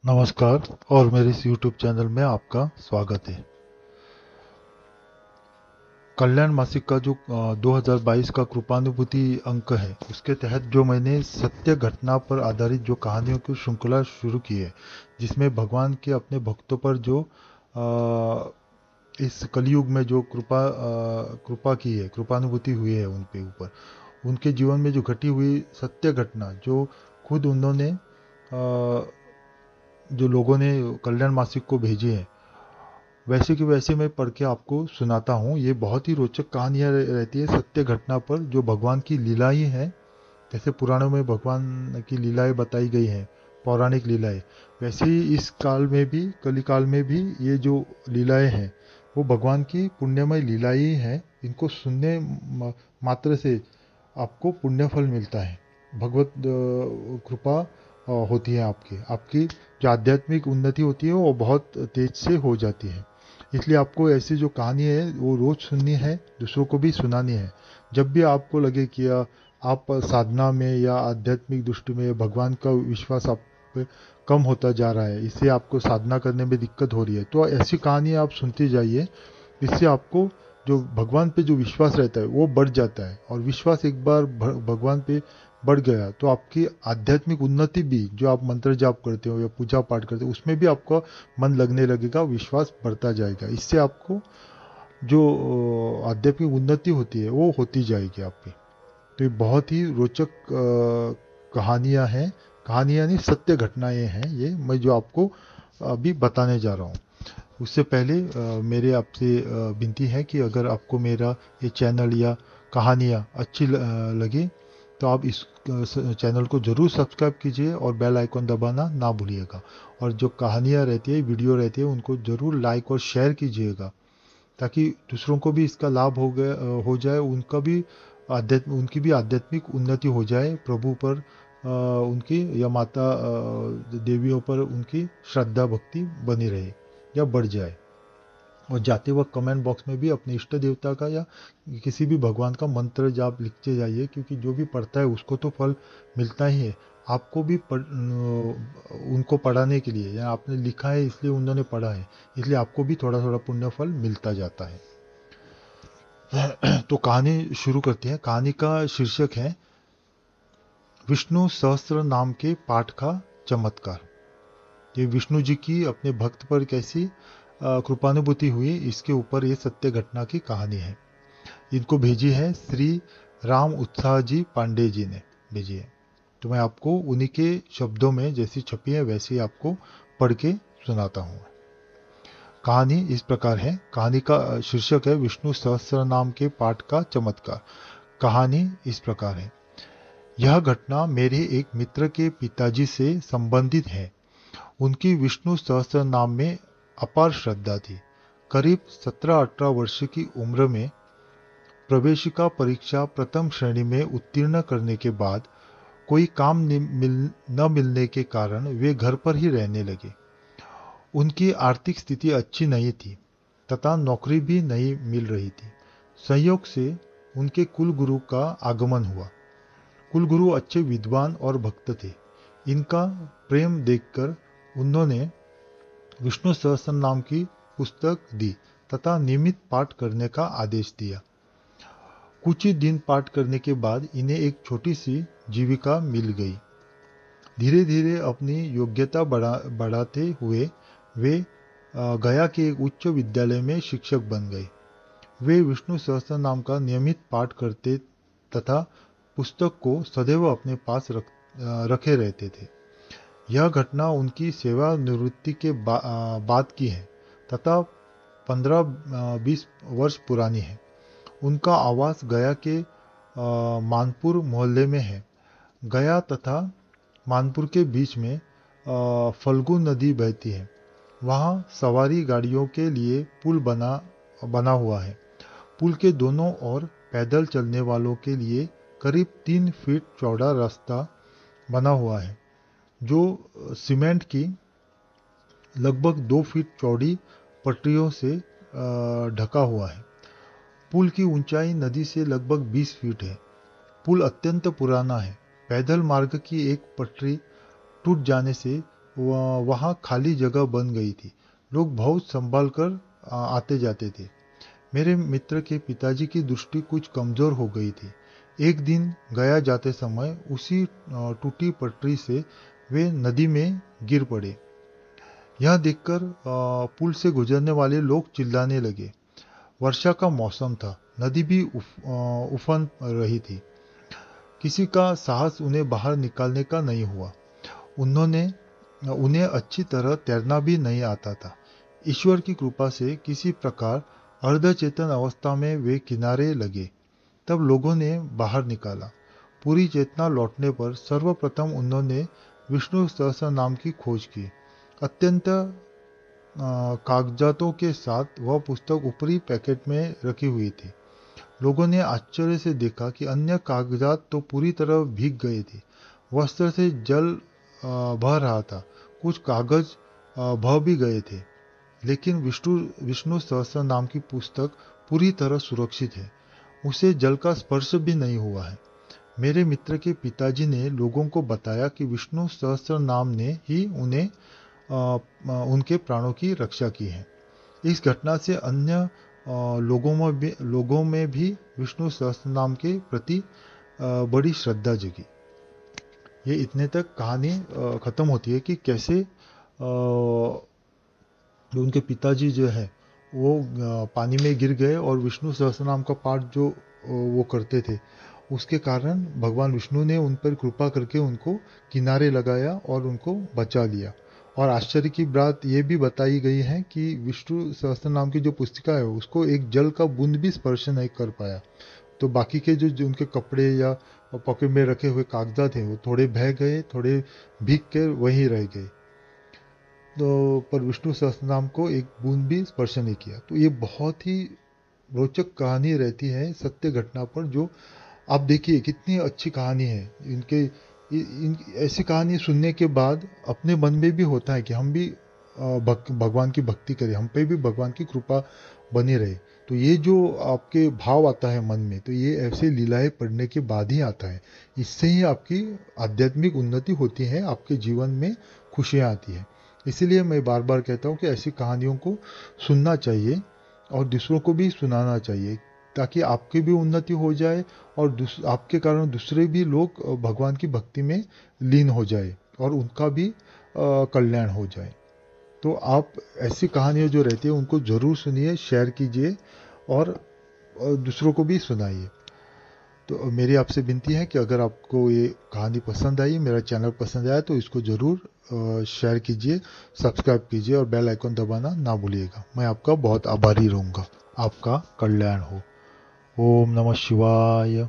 नमस्कार और मेरे इस YouTube चैनल में आपका स्वागत है। कल्याण मासिक का जो 2022 का कृपानुभूति अंक है, उसके तहत जो मैंने सत्य घटना पर आधारित जो कहानियों की श्रृंखला शुरू की है, जिसमें भगवान के अपने भक्तों पर जो इस कलयुग में जो कृपा की है, कृपानुभूति हुई है उन पे ऊपर, उनके जीवन में जो घटी हुई सत्य घटना, जो खुद उन्होंने जो लोगों ने कल्याण मासिक को भेजी है, वैसे की वैसे मैं पढ़ के आपको सुनाता हूँ। ये बहुत ही रोचक कहानियाँ रहती है सत्य घटना पर, जो भगवान की लीलाएं हैं। जैसे पुराणों में भगवान की लीलाएं बताई गई हैं, पौराणिक लीलाएं, वैसे ही इस काल में भी, कली काल में भी ये जो लीलाएं हैं, वो भगवान की पुण्यमय लीलाएं ही हैं। इनको सुनने मात्र से आपको पुण्य फल मिलता है। भगवत कृपा होती है आपकी आपकी जो आध्यात्मिक उन्नति होती है वो बहुत तेज से हो जाती है। इसलिए आपको ऐसी जो कहानी है वो रोज सुननी है, दूसरों को भी सुनानी है। जब भी आपको लगे कि आप साधना में या आध्यात्मिक दृष्टि में भगवान का विश्वास आप पे कम होता जा रहा है, इससे आपको साधना करने में दिक्कत हो रही है, तो ऐसी कहानी आप सुनती जाइए। इससे आपको जो भगवान पे जो विश्वास रहता है वो बढ़ जाता है, और विश्वास एक बार भगवान पे बढ़ गया तो आपकी आध्यात्मिक उन्नति भी, जो आप मंत्र जाप करते हो या पूजा पाठ करते हो, उसमें भी आपका मन लगने लगेगा, विश्वास बढ़ता जाएगा। इससे आपको जो आध्यात्मिक उन्नति होती है वो होती जाएगी आपकी। तो ये बहुत ही रोचक कहानियाँ हैं। कहानियाँ नहीं, सत्य घटनाएं हैं ये, मैं जो आपको अभी बताने जा रहा हूँ। उससे पहले मेरे आपसे विनती है कि अगर आपको मेरा ये चैनल या कहानियाँ अच्छी लगे, तो आप इस चैनल को ज़रूर सब्सक्राइब कीजिए और बेल आइकन दबाना ना भूलिएगा। और जो कहानियाँ रहती है, वीडियो रहती है, उनको ज़रूर लाइक और शेयर कीजिएगा, ताकि दूसरों को भी इसका लाभ हो जाए, उनकी भी आध्यात्मिक उन्नति हो जाए, प्रभु पर उनकी या माता देवियों पर उनकी श्रद्धा भक्ति बनी रहे या बढ़ जाए। और जाते वक्त कमेंट बॉक्स में भी अपने इष्ट देवता का या किसी भी भगवान का मंत्र जाप लिखते जाइए, क्योंकि जो भी पढ़ता है उसको तो फल मिलता ही है। आपको भी उनको पढ़ाने के लिए, या आपने लिखा है इसलिए उन्होंने पढ़ा है, इसलिए आपको भी थोड़ा थोड़ा पुण्य फल मिलता जाता है। तो कहानी शुरू करते हैं। कहानी का शीर्षक है विष्णु सहस्त्र नाम के पाठ का चमत्कार। ये विष्णु जी की अपने भक्त पर कैसी कृपानुभूति हुई, इसके ऊपर ये सत्य घटना की कहानी है। इनको भेजी है श्री राम उत्साह जी पांडे जी ने भेजी है। तो मैं आपको उन्हीं के शब्दों में जैसी छपी है वैसे ही आपको पढ़ के सुनाता हूँ। कहानी इस प्रकार है। कहानी का शीर्षक है विष्णु सहस्त्र नाम के पाठ का चमत्कार। कहानी इस प्रकार है। यह घटना मेरे एक मित्र के पिताजी से संबंधित है। उनकी विष्णु सहस्त्र नाम में अपार श्रद्धा थी। करीब 17-18 वर्ष की उम्र में प्रवेशिका परीक्षा प्रथम श्रेणी में उत्तीर्ण करने के बाद कोई काम न मिलने के कारण वे घर पर ही रहने लगे। उनकी आर्थिक स्थिति अच्छी नहीं थी तथा नौकरी भी नहीं मिल रही थी। संयोग से उनके कुलगुरु का आगमन हुआ। कुलगुरु अच्छे विद्वान और भक्त थे। इनका प्रेम देखकर उन्होंने विष्णु सहस्त्र नाम की पुस्तक दी तथा नियमित पाठ करने का आदेश दिया। कुछ ही दिन पाठ करने के बाद इन्हें एक छोटी सी जीविका मिल गई। धीरे धीरे अपनी योग्यता बढ़ाते हुए वे गया के एक उच्च विद्यालय में शिक्षक बन गए। वे विष्णु सहस्त्र नाम का नियमित पाठ करते तथा पुस्तक को सदैव अपने पास रखे रहते थे। यह घटना उनकी सेवानिवृत्ति के बाद की है तथा 15-20 वर्ष पुरानी है। उनका आवास गया के मानपुर मोहल्ले में है। गया तथा मानपुर के बीच में फल्गु नदी बहती है। वहाँ सवारी गाड़ियों के लिए पुल बना हुआ है। पुल के दोनों ओर पैदल चलने वालों के लिए करीब 3 फीट चौड़ा रास्ता बना हुआ है, जो सीमेंट की लगभग 2 फीट चौड़ी पटरियों से ढका हुआ है। पुल की ऊंचाई नदी से लगभग 20 फीट है। पुल अत्यंत पुराना है। पैदल मार्ग की एक पटरी टूट जाने से वहाँ खाली जगह बन गई थी। लोग बहुत संभाल कर आते जाते थे। मेरे मित्र के पिताजी की दृष्टि कुछ कमजोर हो गई थी। एक दिन गया जाते समय उसी टूटी पटरी से वे नदी में गिर पड़े। यह देखकर पुल से गुजरने वाले लोग चिल्लाने लगे। वर्षा का मौसम था, नदी भी उफन रही थी। किसी का साहस उन्हें बाहर निकालने का नहीं हुआ। उन्होंने उन्हें अच्छी तरह तैरना भी नहीं आता था। ईश्वर की कृपा से किसी प्रकार अर्धचेतन अवस्था में वे किनारे लगे। तब लोगों ने बाहर निकाला। पूरी चेतना लौटने पर सर्वप्रथम उन्होंने विष्णु सहस्त्र नाम की खोज की। अत्यंत कागजातों के साथ वह पुस्तक ऊपरी पैकेट में रखी हुई थी। लोगों ने आश्चर्य से देखा कि अन्य कागजात तो पूरी तरह भीग गए थे। वस्त्र से जल बह रहा था। कुछ कागज बह भी गए थे, लेकिन विष्णु सहस्त्र नाम की पुस्तक पूरी तरह सुरक्षित है। उसे जल का स्पर्श भी नहीं हुआ है। मेरे मित्र के पिताजी ने लोगों को बताया कि विष्णु सहस्त्र नाम ने ही उन्हें उनके प्राणों की रक्षा की है। इस घटना से अन्य लोगों में भी विष्णु सहस्त्र नाम के प्रति बड़ी श्रद्धा जगी। ये इतने तक कहानी खत्म होती है कि कैसे उनके पिताजी जो है वो पानी में गिर गए और विष्णु सहस्त्र नाम का पाठ जो वो करते थे, उसके कारण भगवान विष्णु ने उन पर कृपा करके उनको किनारे लगाया और उनको बचा लिया। और आश्चर्य की बात ये भी बताई गई है कि विष्णु सहस्त्र नाम की जो पुस्तिका है उसको एक जल का बूंद भी स्पर्श नहीं कर पाया। तो बाकी के जो उनके कपड़े या पॉकेट में रखे हुए कागजात हैं वो थोड़े बह गए, थोड़े भीग कर वहीं रह गए। तो पर विष्णु सहस्त्रनाम को एक बूंद भी स्पर्श नहीं किया। तो ये बहुत ही रोचक कहानी रहती है सत्य घटना पर। जो आप देखिए कितनी अच्छी कहानी है। ऐसी कहानी सुनने के बाद अपने मन में भी होता है कि हम भी भगवान की भक्ति करें, हम पे भी भगवान की कृपा बनी रहे। तो ये जो आपके भाव आता है मन में, तो ये ऐसे लीलाएं पढ़ने के बाद ही आता है। इससे ही आपकी आध्यात्मिक उन्नति होती है, आपके जीवन में खुशियाँ आती है। इसीलिए मैं बार बार कहता हूँ कि ऐसी कहानियों को सुनना चाहिए और दूसरों को भी सुनाना चाहिए, ताकि आपकी भी उन्नति हो जाए और आपके कारण दूसरे भी लोग भगवान की भक्ति में लीन हो जाए और उनका भी कल्याण हो जाए। तो आप ऐसी कहानियाँ जो रहती है उनको ज़रूर सुनिए, शेयर कीजिए और दूसरों को भी सुनाइए। तो मेरी आपसे विनती है कि अगर आपको ये कहानी पसंद आई, मेरा चैनल पसंद आया, तो इसको ज़रूर शेयर कीजिए, सब्सक्राइब कीजिए और बेल आइकन दबाना ना भूलिएगा। मैं आपका बहुत आभारी रहूँगा। आपका कल्याण हो। ओम नमः शिवाय।